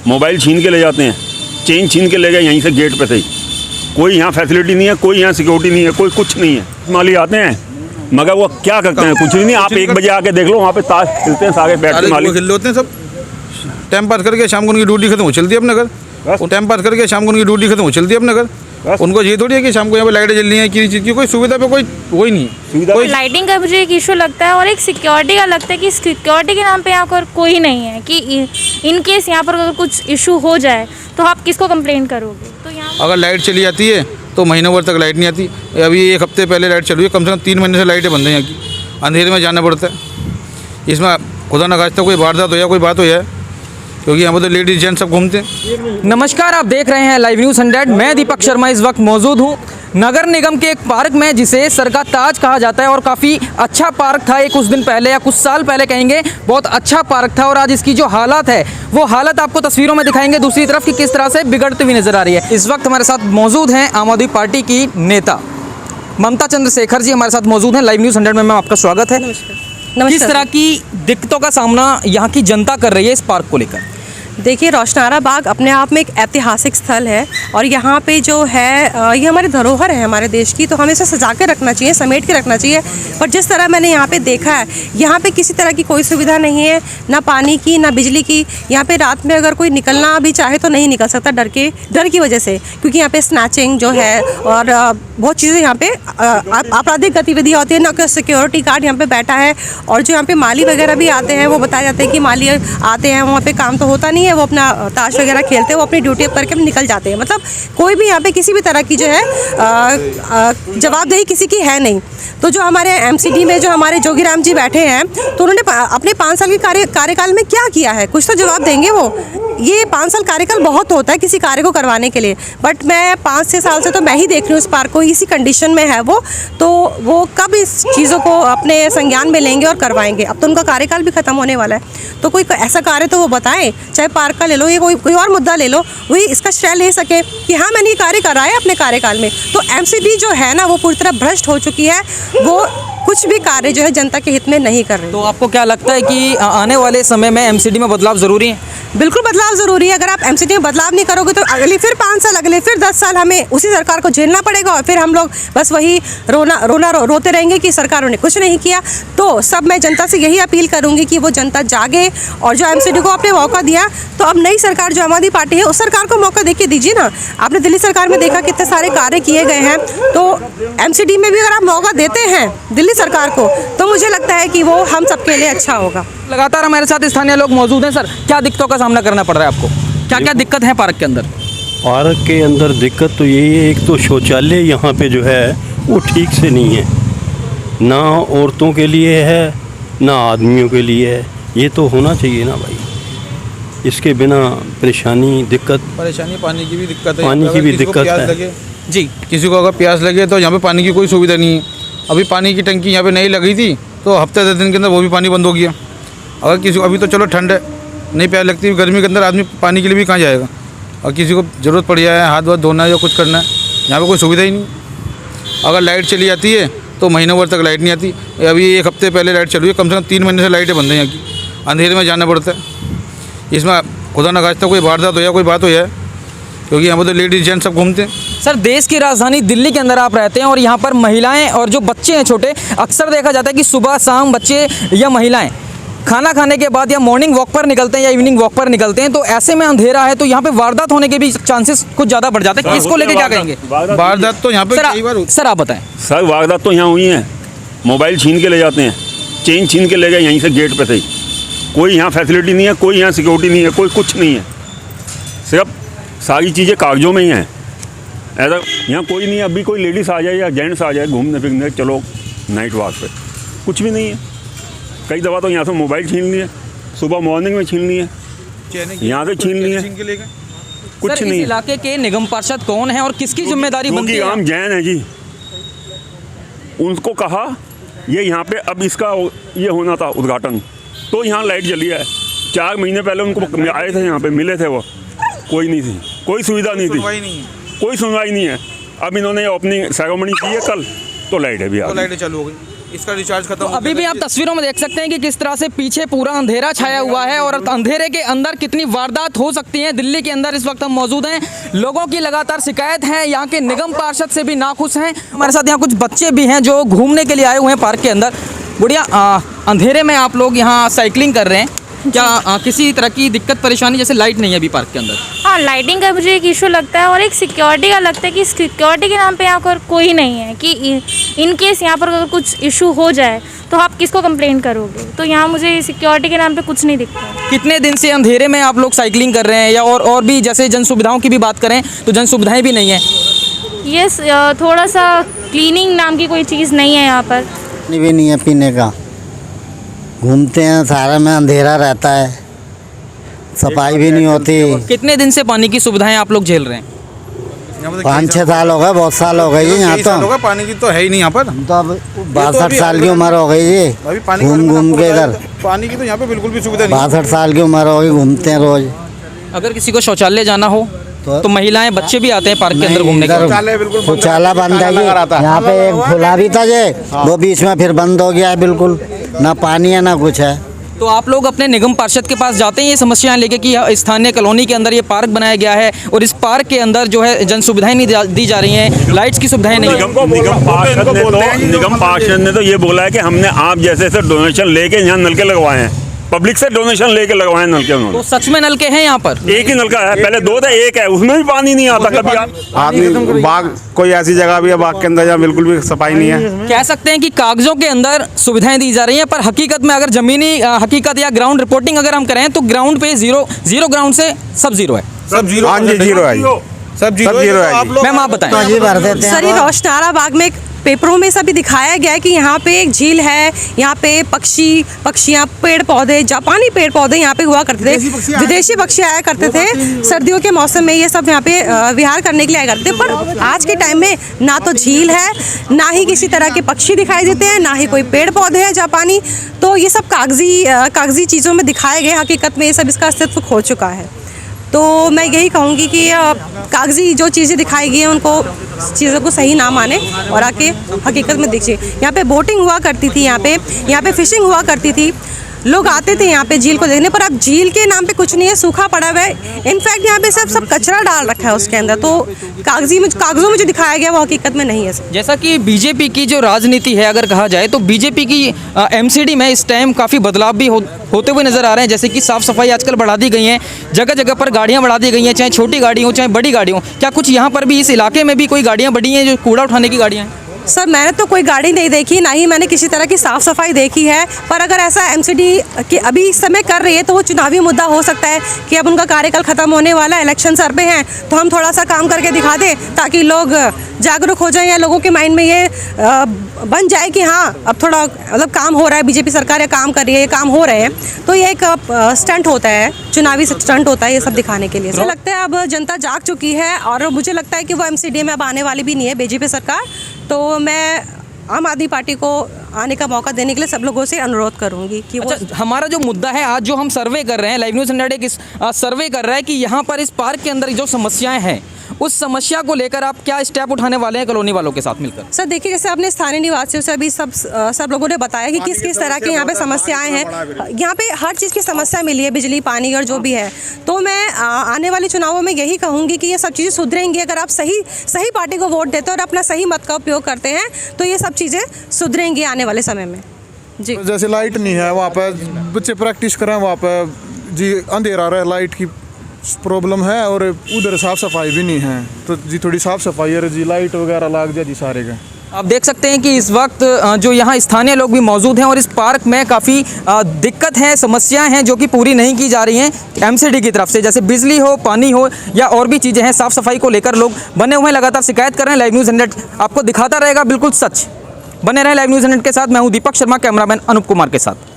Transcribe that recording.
Mobile छीन के ले जाते हैं, चेन छीन के ले गए यहीं से गेट पे से ही। कोई यहाँ फैसिलिटी नहीं है, कोई यहाँ सिक्योरिटी नहीं है, कोई कुछ नहीं है। माली आते हैं मगर वो क्या करते हैं, कुछ भी नहीं। आप 1 बजे आके देख लो, वहाँ पे ताश खेलते हैं सारे बैठ के, मालिक खेल होते हैं सब। टाइम पास करके शाम को उनकी ड्यूटी खत्म हो चलती है अपने घर। वो टाइम पास करके शाम को उनकी ड्यूटी खत्म हो चलती है अपने घर। उनको ये थोड़ी है कि शाम को यहाँ पे लाइटें जल रही हैं, किसी चीज़ की कोई सुविधा पे कोई नहीं है। कोई लाइटिंग का मुझे एक इशू लगता है और एक सिक्योरिटी का लगता है कि सिक्योरिटी के नाम पे यहाँ पर कोई नहीं है कि इन केस यहाँ पर अगर कुछ इशू हो जाए तो आप किसको कंप्लेंट करोगे। तो यहाँ अगर लाइट चली जाती है तो महीनों भर तक लाइट नहीं आती। अभी 1 हफ्ते पहले लाइट चल रही है, कम से कम 3 महीने से लाइटें बंद हैं यहाँ की। अंधेरे में जाना पड़ता है। इसमें खुदा न खास्ता कोई वारदात हो या कोई बात हो जाए, क्योंकि यहाँ पर तो लेडीज जेंट्स सब घूमते हैं। नमस्कार, आप देख रहे हैं लाइव न्यूज़ 100। मैं दीपक शर्मा इस वक्त मौजूद हूँ नगर निगम के एक पार्क में जिसे सर का ताज कहा जाता है और काफ़ी अच्छा पार्क था। ये कुछ दिन पहले या कुछ साल पहले कहेंगे, बहुत अच्छा पार्क था और आज इसकी जो हालत है वो हालत आपको तस्वीरों में दिखाएंगे दूसरी तरफ कि किस तरह से बिगड़ती हुई नजर आ रही है। इस वक्त हमारे साथ मौजूद हैं आम आदमी पार्टी की नेता ममता चंद्रशेखर जी हमारे साथ मौजूद हैं। लाइव न्यूज़ 100 में आपका स्वागत है। किस तरह की दिक्कतों का सामना यहाँ की जनता कर रही है इस पार्क को लेकर? देखिए, रोशनारा बाग अपने आप में एक ऐतिहासिक स्थल है और यहाँ पे जो है ये हमारी धरोहर है हमारे देश की, तो हमें इसे सजा के रखना चाहिए, समेट के रखना चाहिए। पर जिस तरह मैंने यहाँ पे देखा है, यहाँ पे किसी तरह की कोई सुविधा नहीं है, ना पानी की ना बिजली की। यहाँ पे रात में अगर कोई निकलना भी चाहे तो नहीं निकल सकता डर की वजह से, क्योंकि यहाँ पे स्नैचिंग जो है और बहुत चीज़ें यहाँ पे आपराधिक गतिविधियाँ होती है। ना कोई सिक्योरिटी गार्ड यहाँ पे बैठा है और जो यहाँ पे माली वगैरह भी आते हैं वो बताया जाता है कि माली आते हैं, वहाँ पे काम तो होता नहीं है, वो अपना ताश वगैरह खेलते हैं, वो अपनी ड्यूटी करके निकल जाते हैं। मतलब कोई भी यहाँ पे किसी भी तरह की जो है जवाबदेही किसी की है नहीं। तो जो हमारे एमसीडी में जो हमारे जोगीराम जी बैठे हैं, तो उन्होंने अपने 5 साल के कार्यकाल में क्या किया है, कुछ तो जवाब देंगे वो। ये 5 साल कार्यकाल बहुत होता है किसी कार्य को करवाने के लिए, बट मैं 5-6 साल से तो मैं ही देख रही हूँ इस पार्क को, इसी कंडीशन में है वो। तो वो कब इस चीज़ों को अपने संज्ञान में लेंगे और करवाएंगे? अब तो उनका कार्यकाल भी खत्म होने वाला है, तो कोई ऐसा कार्य तो वो बताएं, चाहे पार्क का ले लो या कोई और मुद्दा ले लो, वही इसका श्रेय ले सके कि हाँ मैंने ये कार्य करा है अपने कार्यकाल में। तो एमसीडी जो है ना वो पूरी तरह भ्रष्ट हो चुकी है, वो कुछ भी कार्य जो है जनता के हित में नहीं कर रही। तो आपको क्या लगता है कि आने वाले समय में एमसीडी में बदलाव ज़रूरी है? बिल्कुल बदलाव ज़रूरी है। अगर आप एमसीडी में बदलाव नहीं करोगे तो अगले फिर 5 साल, अगले फिर 10 साल हमें उसी सरकार को झेलना पड़ेगा और फिर हम लोग बस वही रोते रहेंगे कि सरकारों ने कुछ नहीं किया। तो सब मैं जनता से यही अपील करूंगी कि वो जनता जागे और जो एमसीडी को आपने मौका दिया, तो अब नई सरकार जो आम आदमी पार्टी है उस सरकार को मौका देके दीजिए ना। आपने दिल्ली सरकार में देखा कितने सारे कार्य किए गए हैं, तो एमसीडी में भी अगर आप मौका देते हैं दिल्ली सरकार को, तो मुझे लगता है कि वो हम सबके लिए अच्छा होगा। लगातार हमारे साथ स्थानीय लोग मौजूद हैं। सर, क्या दिक्कतों का सामना करना पड़ रहा है आपको? क्या क्या दिक्कत है पार्क के अंदर? पार्क के अंदर दिक्कत तो यही है, एक तो शौचालय यहाँ पे जो है वो ठीक से नहीं है, ना औरतों के लिए है ना आदमियों के लिए है। ये तो होना चाहिए ना भाई, इसके बिना परेशानी पानी की भी दिक्कत है। पानी की भी दिक्कत है जी। किसी को अगर प्यास लगे तो यहाँ पे पानी की कोई सुविधा नहीं है। अभी पानी की टंकी यहाँ पे नहीं लगी थी तो हफ्ते 10 दिन के अंदर वो भी पानी बंद हो गया। अगर किसी को अभी तो चलो ठंड है, नहीं प्यास लगती, गर्मी के अंदर आदमी पानी के लिए भी कहाँ जाएगा। और किसी को ज़रूरत पड़ जाए, हाथ वाथ धोना है या कुछ करना है, यहाँ पे कोई सुविधा ही नहीं। अगर लाइट चली जाती है तो महीनों भर तक लाइट नहीं आती। अभी 1 हफ्ते पहले लाइट चल रही है, कम से कम 3 महीने से लाइटें बंद हैं यहाँ की। अंधेरे में जाना पड़ता है। इसमें खुदा न खास्ता कोई वारदात हो या कोई बात हो जाए, क्योंकि यहाँ पर तो लेडीज जेंट्स सब घूमते हैं। सर, देश की राजधानी दिल्ली के अंदर आप रहते हैं और यहाँ पर महिलाएं और जो बच्चे हैं छोटे, अक्सर देखा जाता है कि सुबह शाम बच्चे या महिलाएं खाना खाने के बाद या मॉर्निंग वॉक पर निकलते हैं या इवनिंग वॉक पर निकलते हैं, तो ऐसे में अंधेरा है तो यहाँ पे वारदात होने के भी चांसेस कुछ ज़्यादा बढ़ जाते हैं। इसको लेके क्या कहेंगे? वारदात तो यहाँ पे कई बार सर आप बताएं। सर, वारदात तो यहाँ हुई है। मोबाइल छीन के ले जाते हैं, चेन छीन के ले गए यहीं से गेट पे से ही। कोई यहाँ फैसिलिटी नहीं है, कोई यहाँ सिक्योरिटी नहीं है, कोई कुछ नहीं है। सिर्फ सारी चीज़ें कागजों में ही हैं। ऐसा यहाँ कोई नहीं है। अभी कोई लेडीज़ आ जाए या जेंट्स आ जाए घूमने फिरने, चलो नाइट वॉक पे, कुछ भी नहीं है। कई दफ़ा तो यहाँ से मोबाइल छीन लिए, सुबह मॉर्निंग में छीन लिए, यहाँ से छीन लिए, कुछ नहीं। इस इलाके के निगम पार्षद कौन है और किसकी जिम्मेदारी बनती है? जोगीराम जैन है जी। उनको कहा ये यहाँ पे अब इसका ये होना था उद्घाटन, तो यहाँ लाइट जली है। 4 महीने पहले उनको आए थे, यहाँ पे मिले थे, वो कोई नहीं थी, कोई सुविधा नहीं थी, कोई सुनवाई नहीं है। अब इन्होंने ओपनिंग सेरेमनी की है कल, तो लाइटें भी आ गई, लाइटें चालू हो गई। इसका रिचार्ज खत्म अभी भी आप तस्वीरों में देख सकते हैं कि किस तरह से पीछे पूरा अंधेरा छाया हुआ है और अंधेरे के अंदर कितनी वारदात हो सकती है। दिल्ली के अंदर इस वक्त हम मौजूद हैं, लोगों की लगातार शिकायत है, यहाँ के निगम पार्षद से भी नाखुश हैं। हमारे साथ यहाँ कुछ बच्चे भी हैं जो घूमने के लिए आए हुए हैं पार्क के अंदर। बुढ़िया, अंधेरे में आप लोग यहाँ साइकिलिंग कर रहे हैं, क्या किसी तरह की दिक्कत परेशानी, जैसे लाइट नहीं है अभी पार्क के अंदर? हाँ, लाइटिंग का मुझे एक इशू लगता है और एक सिक्योरिटी का लगता है कि सिक्योरिटी के नाम पे यहाँ पर कोई नहीं है कि इन केस यहाँ पर अगर कुछ इशू हो जाए तो आप किसको कंप्लेंट करोगे। तो यहाँ मुझे सिक्योरिटी के नाम पे कुछ नहीं दिखता है। कितने दिन से अंधेरे में आप लोग साइकिलिंग कर रहे हैं, या और भी जैसे जन सुविधाओं की भी बात करें तो जन सुविधाएँ भी नहीं हैं? यस, थोड़ा सा क्लीनिंग नाम की कोई चीज़ नहीं है यहाँ पर। पानी भी नहीं है पीने का, घूमते हैं सारा में अंधेरा रहता है, सफाई भी नहीं होती। कितने दिन से पानी की सुविधाएं आप लोग झेल रहे हैं? 5-6 साल हो गए, बहुत साल हो गए जी यहाँ तो। पानी की तो है ही नहीं यहाँ पर। हम तो अब 62 साल की उम्र हो गई जी, अभी पानी घूम घूम के इधर। पानी की तो यहाँ पे बिल्कुल भी सुविधा नहीं। 62 साल की उम्र हो गई, घूमते हैं रोज। अगर किसी को शौचालय जाना हो तो महिलाएं बच्चे भी आते हैं पार्क के अंदर नहीं, घूमने के लिए? बिल्कुल शौचालय बंद है जी। यहाँ पे एक खुला भी था जी, वो बीच में फिर बंद हो गया है बिल्कुल, ना पानी है ना कुछ है। तो आप लोग अपने निगम पार्षद के पास जाते हैं ये समस्याएं लेके कि स्थानीय कॉलोनी के अंदर ये पार्क बनाया गया है और इस पार्क के अंदर जो है जन सुविधाएं नहीं दी जा रही हैं, लाइट्स की सुविधाएं नहीं है? निगम पार्षद ने तो ये बोला है कि हमने आप जैसे से डोनेशन लेके यहाँ नलके लगवाए हैं, पब्लिक से डोनेशन लेके लगवाए नलके उन्होंने। तो सच में नलके हैं यहाँ पर? एक ही नलका है, पहले 2 था, एक है, उसमें भी पानी नहीं आता कभी। आदमी बाग, कोई ऐसी जगह भी है बाग के अंदर जहाँ बिल्कुल भी सफाई नहीं है। कह सकते हैं कि कागजों के अंदर सुविधाएं दी जा रही हैं, पर हकीकत में अगर जमीनी हकीकत या ग्राउंड रिपोर्टिंग अगर हम करें तो ग्राउंड पे जीरो ग्राउंड से सब जीरो है। सब जीरो, हाँ जी, जीरो है, सब जीरो है। मैम आप बताएं। जी भर देते सर, ये हैं। रोशनारा बाग में पेपरों में सभी दिखाया गया है कि यहाँ पे एक झील है, यहाँ पे पक्षियाँ, पेड़ पौधे, जापानी पेड़ पौधे यहाँ पे हुआ करते थे, विदेशी पक्षी आया करते थे सर्दियों के मौसम में, ये सब यहाँ पे विहार करने के लिए आया करते थे। पर आज के टाइम में ना तो झील है, ना ही किसी तरह के पक्षी दिखाई देते हैं, ना ही कोई पेड़ पौधे हैं जापानी। तो ये सब कागजी चीज़ों में दिखाए गए, हकीकत में ये सब इसका अस्तित्व खो चुका है। तो मैं यही कहूँगी कि कागजी जो चीज़ें दिखाई गई हैं उनको, चीज़ों को सही ना माने और आके हकीकत में देखिए। यहाँ पे बोटिंग हुआ करती थी, यहाँ पे फिशिंग हुआ करती थी, लोग आते थे यहाँ पे झील को देखने, पर अब झील के नाम पे कुछ नहीं है, सूखा पड़ा हुआ है। इनफैक्ट यहाँ पे सब कचरा डाल रखा है उसके अंदर। तो कागजों में जो दिखाया गया वो हकीकत में नहीं है। जैसा कि बीजेपी की जो राजनीति है अगर कहा जाए तो बीजेपी की एमसीडी में इस टाइम काफ़ी बदलाव भी होते हुए नज़र आ रहे हैं। जैसे कि साफ़ सफाई आजकल बढ़ा दी गई हैं, जगह जगह पर गाड़ियाँ बढ़ा दी गई हैं, चाहे छोटी गाड़ी हो चाहे बड़ी गाड़ी हो। क्या कुछ यहाँ पर भी इस इलाके में भी कोई गाड़ियाँ बढ़ी हैं जो कूड़ा उठाने की गाड़ियाँ हैं? सर, मैंने तो कोई गाड़ी नहीं देखी, ना ही मैंने किसी तरह की साफ़ सफाई देखी है। पर अगर ऐसा एमसीडी कि अभी इस समय कर रही है तो वो चुनावी मुद्दा हो सकता है कि अब उनका कार्यकाल ख़त्म होने वाला है, इलेक्शन सर पे हैं, तो हम थोड़ा सा काम करके दिखा दें ताकि लोग जागरूक हो जाएं या लोगों के माइंड में ये बन जाए कि हाँ अब थोड़ा मतलब काम हो रहा है, बीजेपी सरकार ये काम कर रही है, ये काम हो रहे हैं। तो ये एक स्टंट होता है, चुनावी स्टंट होता है ये सब दिखाने के लिए। मुझे लगता है अब जनता जाग चुकी है और मुझे लगता है कि वो एमसीडी में अब आने वाली भी नहीं है बीजेपी सरकार। तो मैं आम आदमी पार्टी को आने का मौका देने के लिए सब लोगों से अनुरोध करूंगी कि वो हमारा जो मुद्दा है आज जो हम सर्वे कर रहे हैं, लाइव न्यूज़ संडे एक सर्वे कर रहा है कि यहाँ पर इस पार्क के अंदर जो समस्याएं हैं उस समस्या को लेकर आप क्या स्टेप उठाने वाले हैं कॉलोनी वालों के साथ मिलकर? सर देखिए, जैसे आपने स्थानीय निवासियों से अभी सब लोगों ने बताया कि किस किस तरह के यहाँ पे समस्याएं हैं। यहाँ पे हर चीज़ की समस्या मिली है, बिजली, पानी और जो भी है। तो मैं आने वाले चुनावों में यही कहूँगी कि ये सब चीज़ें सुधरेंगी अगर आप सही पार्टी को वोट देते हैं और अपना सही मत का उपयोग करते हैं, तो ये सब चीज़ें सुधरेंगी आने वाले समय में जी। जैसे लाइट नहीं है वहाँ पे, बच्चे प्रैक्टिस करें वहाँ पे जी, अंधेरा रहा है, लाइट की प्रॉब्लम है और उधर साफ़ सफाई भी नहीं है। तो जी थोड़ी साफ़ सफाई है जी, लाइट वगैरह लाग जाए जी सारे का। आप देख सकते हैं कि इस वक्त जो यहाँ स्थानीय लोग भी मौजूद हैं और इस पार्क में काफ़ी दिक्कत है, समस्याएं हैं जो कि पूरी नहीं की जा रही हैं एमसीडी की तरफ से, जैसे बिजली हो, पानी हो या और भी चीज़ें हैं। साफ़ सफाई को लेकर लोग बने हुए हैं, लगातार शिकायत कर रहे हैं। लाइव न्यूज़ 100 आपको दिखाता रहेगा बिल्कुल सच। बने रहे लाइव न्यूज़ 100 के साथ। मैं हूँ दीपक शर्मा, कैमरामैन अनूप कुमार के साथ।